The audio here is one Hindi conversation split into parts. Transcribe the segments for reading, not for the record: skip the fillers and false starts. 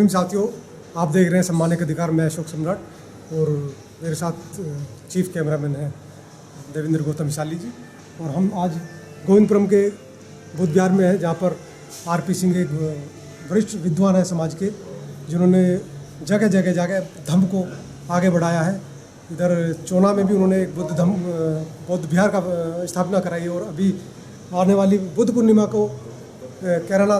भीम साथियों, आप देख रहे हैं सम्मानित अधिकार, मैं अशोक सम्राट और मेरे साथ चीफ कैमरामैन हैं देवेंद्र गौतम विशाली जी। और हम आज गोविंदपुरम के बुद्ध विहार में हैं, जहाँ पर आरपी सिंह एक वरिष्ठ विद्वान है समाज के, जिन्होंने जगह जगह जाकर धम्म को आगे बढ़ाया है। इधर चोना में भी उन्होंने एक बौद्ध विहार का स्थापना कराई और अभी आने वाली बुद्ध पूर्णिमा को कैराना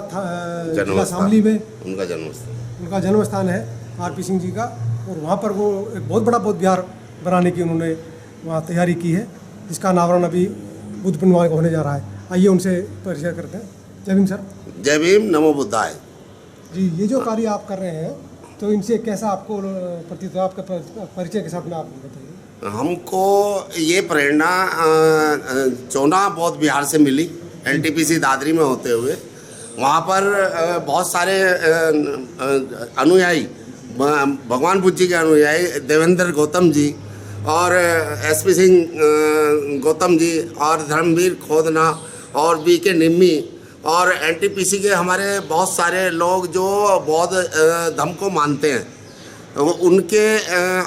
जिला शामली में उनका जन्म स्थान है आरपी सिंह जी का, और वहाँ पर वो एक बहुत बड़ा बौद्ध विहार बनाने की उन्होंने वहाँ तैयारी की है, जिसका अनावरण अभी बुद्ध पूर्णिमा को होने जा रहा है। आइए उनसे परिचय करते हैं। जय भीम सर। जय भीम, नमो बुद्धाय। जी, ये जो कार्य आप कर रहे हैं तो इनसे कैसा आपको प्रतीत हुआ? आपका परिचय के साथ में आप बताइए। हमको ये प्रेरणा चोना बौद्ध विहार से मिली, एनटीपीसी दादरी में होते हुए। वहाँ पर बहुत सारे अनुयायी, भगवान बुद्ध जी के अनुयायी देवेंद्र गौतम जी और एसपी सिंह गौतम जी और धर्मवीर खोदना और बीके निम्मी और एनटीपीसी के हमारे बहुत सारे लोग जो बौद्ध धर्म को मानते हैं, उनके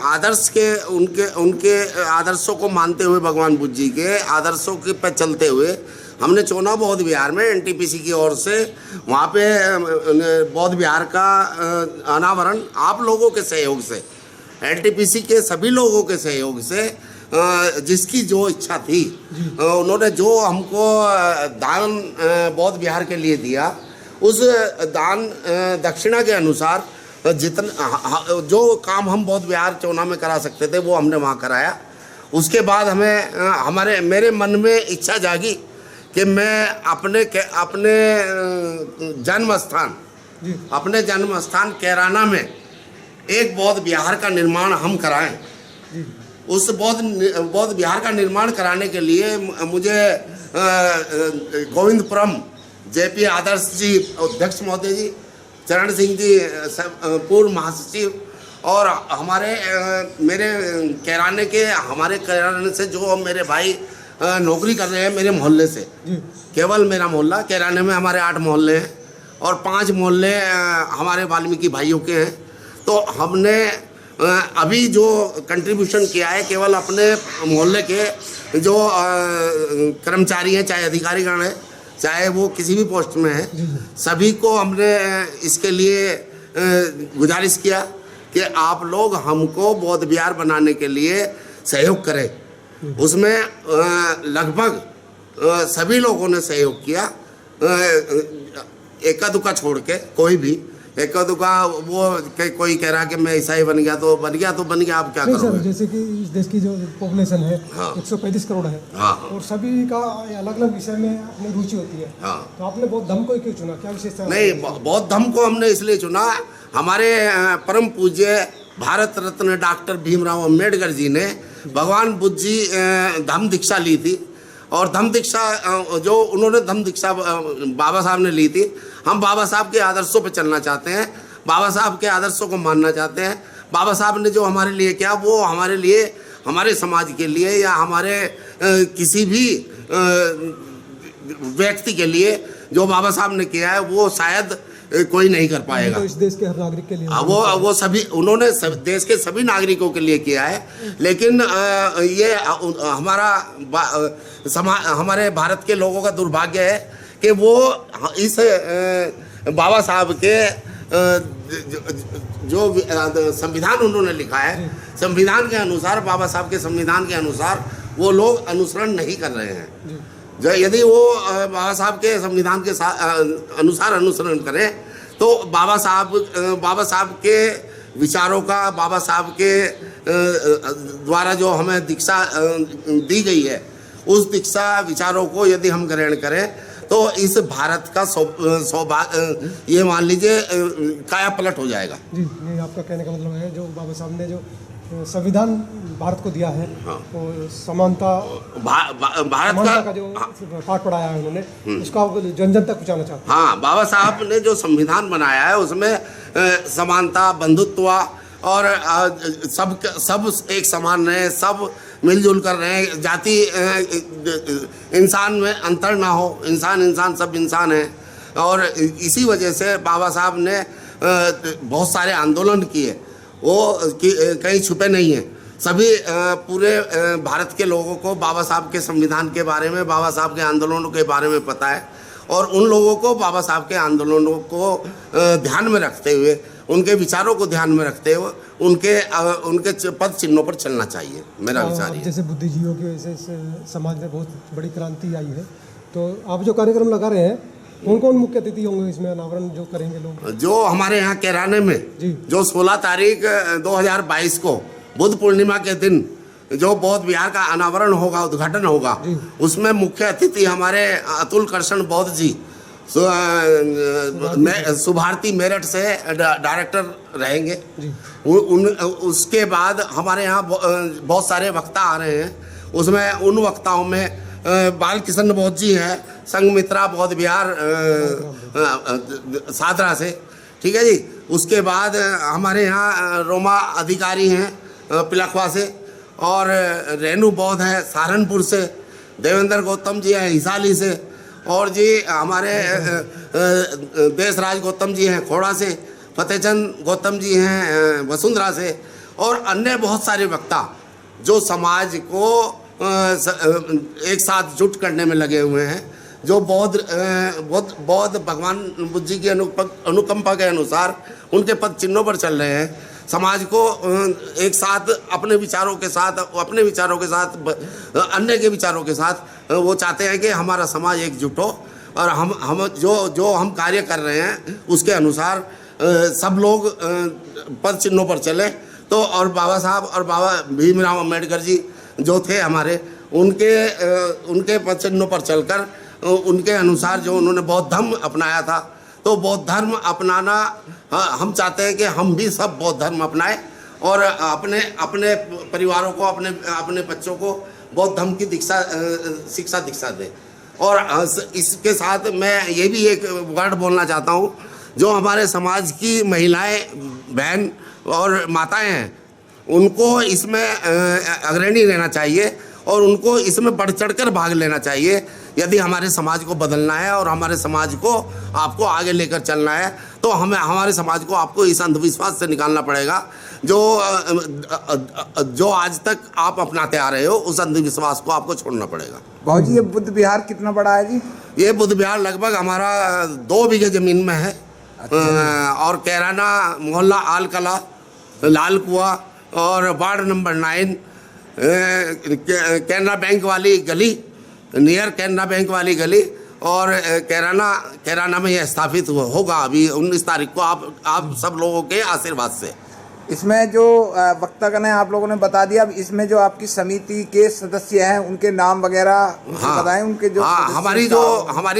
आदर्श के उनके आदर्शों को मानते हुए, भगवान बुद्ध जी के आदर्शों के पे चलते हुए हमने चोना बौद्ध विहार में एनटीपीसी की ओर से वहाँ पे बौद्ध विहार का अनावरण आप लोगों के सहयोग से, एनटीपीसी के सभी लोगों के सहयोग से, जिसकी जो इच्छा थी, उन्होंने जो हमको दान बौद्ध विहार के लिए दिया, उस दान दक्षिणा के अनुसार जितना जो काम हम बौद्ध विहार चोना में करा सकते थे वो हमने वहाँ कराया। उसके बाद मेरे मन में इच्छा जागी कि मैं अपने जन्म स्थान कैराना में एक बौद्ध विहार का निर्माण हम कराएं। उस बौद्ध विहार का निर्माण कराने के लिए मुझे गोविंदपुरम जेपी आदर्श जी अध्यक्ष महोदय जी, चरण सिंह जी पूर्व महासचिव और मेरे कैराने से जो मेरे भाई नौकरी कर रहे हैं मेरे मोहल्ले से, केवल मेरा मोहल्ला कैराने में हमारे 8 मोहल्ले हैं और 5 मोहल्ले हमारे वाल्मीकि भाइयों के हैं। तो हमने अभी जो कंट्रीब्यूशन किया है, केवल अपने मोहल्ले के जो कर्मचारी हैं, चाहे अधिकारीगण हैं, चाहे वो किसी भी पोस्ट में है, सभी को हमने इसके लिए गुजारिश किया कि आप लोग हमको बौद्ध विहार बनाने के लिए सहयोग करें। उसमें लगभग सभी लोगों ने सहयोग किया, एका दुका छोड़ के, कोई भी एका दुका वो कोई कह रहा कि मैं ईसाई बन गया तो बन गया, आप क्या करोगे? जैसे कि इस देश की जो पॉपुलेशन है 135 करोड़ है, और सभी का अलग अलग विषय में अपनी रुचि होती है। तो आपने बौद्ध धर्म को क्यों चुना? क्या विशेषता? नहीं, बौद्ध धर्म को हमने इसलिए चुना, हमारे परम पूज्य भारत रत्न डॉक्टर भीमराव अंबेडकर जी ने भगवान बुद्ध जी धम्म दीक्षा ली थी, और धम्म दीक्षा जो उन्होंने धम्म दीक्षा बाबा साहब ने ली थी। हम बाबा साहब के आदर्शों पर चलना चाहते हैं, बाबा साहब के आदर्शों को मानना चाहते हैं। बाबा साहब ने जो हमारे लिए किया, वो हमारे लिए, हमारे समाज के लिए या हमारे किसी भी व्यक्ति के लिए जो बाबा साहब ने किया है, वो शायद कोई नहीं कर पाएगा। तो इस देश के हर नागरिक के लिए वो सभी उन्होंने देश के सभी नागरिकों के लिए किया है। लेकिन ये हमारे भारत के लोगों का दुर्भाग्य है कि वो इस बाबा साहब के जो संविधान उन्होंने लिखा है, संविधान के अनुसार, बाबा साहब के संविधान के अनुसार वो लोग अनुसरण नहीं कर रहे हैं। यदि वो बाबा साहब के संविधान के अनुसार अनुसरण करें तो बाबा साहब के विचारों का, बाबा साहब के द्वारा जो हमें दीक्षा दी गई है, उस दीक्षा विचारों को यदि हम ग्रहण करें तो इस भारत का सौभाग्य, ये मान लीजिए, काया पलट हो जाएगा। जी, ये आपका कहने का मतलब है, जो बाबा साहब ने जो संविधान भारत को दिया है, तो समानता, भारत का जो पाठ पढ़ाया है उन्होंने, उसका जन जन तक पहुँचाना चाहते हैं। हाँ, बाबा साहब ने जो संविधान बनाया है उसमें समानता, बंधुत्व और सब एक समान रहे, सब मिलजुल कर रहे हैं, जाति इंसान में अंतर ना हो, इंसान सब इंसान है। और इसी वजह से बाबा साहब ने बहुत सारे आंदोलन किए, वो कहीं छुपे नहीं हैं। सभी पूरे भारत के लोगों को बाबा साहब के संविधान के बारे में, बाबा साहब के आंदोलनों के बारे में पता है, और उन लोगों को बाबा साहब के आंदोलनों को ध्यान में रखते हुए, उनके विचारों को ध्यान में रखते हुए उनके पद चिन्हों पर चलना चाहिए, मेरा विचार है। जैसे बुद्धिजीवियों की वजह से समाज में बहुत बड़ी क्रांति आई है, तो आप जो कार्यक्रम लगा रहे हैं, कौन कौन मुख्य अतिथि होंगे इसमें, अनावरण जो करेंगे लोग? जो हमारे यहाँ कैराने में जी, जो 16 तारीख 2022 को बुद्ध पूर्णिमा के दिन जो बौद्ध विहार का अनावरण होगा, उद्घाटन होगा, उसमें मुख्य अतिथि हमारे अतुल कृष्ण बौद्ध जी सुभारती मेरठ से डायरेक्टर रहेंगे। उसके बाद हमारे यहाँ बहुत सारे वक्ता आ रहे हैं। उसमें उन वक्ताओं में बाल कृष्ण बौद्ध जी हैं, संघमित्रा बौद्ध विहार सादरा से, ठीक है जी। उसके बाद हमारे यहाँ रोमा अधिकारी हैं पिलखवा से, और रेणु बौद्ध है सहारनपुर से, देवेंद्र गौतम जी हैं हिसाली से, और जी हमारे देशराज गौतम जी हैं खोड़ा से, फतेहचंद गौतम जी हैं वसुंधरा से, और अन्य बहुत सारे वक्ता जो समाज को एक साथ जुट करने में लगे हुए हैं, जो बौद्ध भगवान बुद्ध जी की अनुकंपा के अनुसार उनके पद चिन्हों पर चल रहे हैं। समाज को एक साथ अपने विचारों के साथ अन्य के विचारों के साथ वो चाहते हैं कि हमारा समाज एकजुट हो, और हम जो हम कार्य कर रहे हैं उसके अनुसार सब लोग पद चिन्हों पर चले। तो और बाबा साहब और बाबा भीमराव अम्बेडकर जी जो थे हमारे, उनके पद चिन्हों पर चलकर उनके अनुसार जो उन्होंने बौद्ध धर्म अपनाया था, तो बौद्ध धर्म अपनाना हम चाहते हैं कि हम भी सब बौद्ध धर्म अपनाएं, और अपने परिवारों को, अपने बच्चों को बौद्ध धर्म की शिक्षा दें। और इसके साथ मैं ये भी एक वर्ड बोलना चाहता हूँ, जो हमारे समाज की महिलाएं, बहन और माताएं हैं, उनको इसमें अग्रणी रहना चाहिए, और उनको इसमें बढ़ चढ़कर भाग लेना चाहिए। यदि हमारे समाज को बदलना है और हमारे समाज को आपको आगे लेकर चलना है, तो हमारे समाज को आपको इस अंधविश्वास से निकालना पड़ेगा जो आज तक आप अपनाते आ रहे हो। उस अंधविश्वास को आपको छोड़ना पड़ेगा। बाबूजी, ये बुद्ध विहार कितना बड़ा है जी? ये बुद्ध विहार लगभग हमारा 2 बीघे ज़मीन में है। और कैराना मोहल्ला आल कला, लाल कुआ और वार्ड नंबर 9, कैनरा बैंक वाली गली, नियर कैनरा बैंक वाली गली, और कैराना में यह स्थापित होगा अभी 19 तारीख को, आप सब लोगों के आशीर्वाद से। इसमें जो वक्तागण है आप लोगों ने बता दिया, अब इसमें जो आपकी समिति के सदस्य हैं उनके नाम वगैरह बताएं। उनके जो हमारी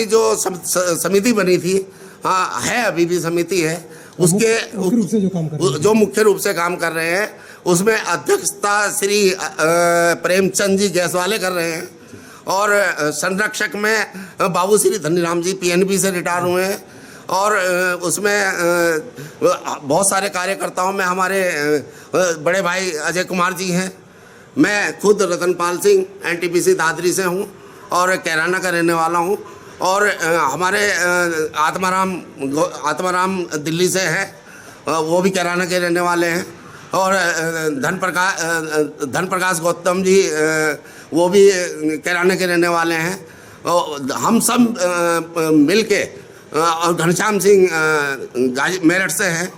जो समिति बनी थी, हाँ है, अभी भी समिति है। उसके जो मुख्य रूप से काम कर रहे हैं, उसमें अध्यक्षता श्री प्रेमचंद जी गैसवाले कर रहे हैं, और संरक्षक में बाबू श्री धनीराम जी PNB से रिटायर हुए हैं, और उसमें बहुत सारे कार्यकर्ताओं में हमारे बड़े भाई अजय कुमार जी हैं। मैं खुद रतनपाल सिंह NTPC दादरी से हूँ और कैराना का रहने वाला हूँ, और हमारे आत्माराम दिल्ली से हैं, वो भी कैराना के रहने वाले हैं, और धन प्रकाश गौतम जी वो भी कैराना के रहने वाले हैं। हम सब मिलके, और घनश्याम सिंह मेरठ से हैं,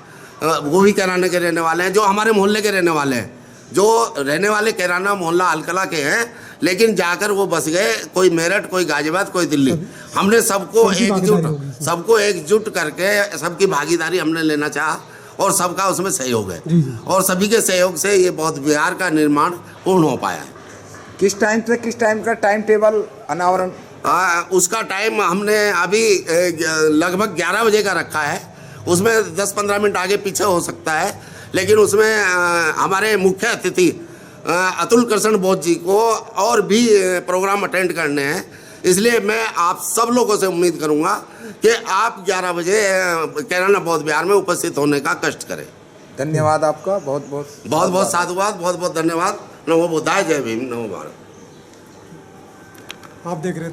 वो भी कैराना के रहने वाले हैं। जो हमारे मोहल्ले के रहने वाले हैं, जो रहने वाले कैराना मोहल्ला अलकला के हैं, लेकिन जाकर वो बस गए, कोई मेरठ, कोई गाजियाबाद, कोई दिल्ली। हमने सबको एकजुट करके सबकी भागीदारी हमने लेना चाहा, और सबका उसमें सहयोग है, और सभी के सहयोग से ये बौद्ध विहार का निर्माण पूर्ण हो पाया है। किस टाइम से किस टाइम का टाइम टेबल अनावरण? उसका टाइम हमने अभी लगभग 11 बजे का रखा है। उसमें 10-15 मिनट आगे पीछे हो सकता है, लेकिन उसमें हमारे मुख्य अतिथि अतुल कृष्ण बौद्ध जी को और भी प्रोग्राम अटेंड करने हैं। इसलिए मैं आप सब लोगों से उम्मीद करूंगा कि आप 11 बजे कैराना बौद्ध विहार में उपस्थित होने का कष्ट करें। धन्यवाद आपका, बहुत बहुत साधुवाद, बहुत बहुत धन्यवाद। नमो बुद्धाय, जय भीम, नमो भारत। आप देख रहे थे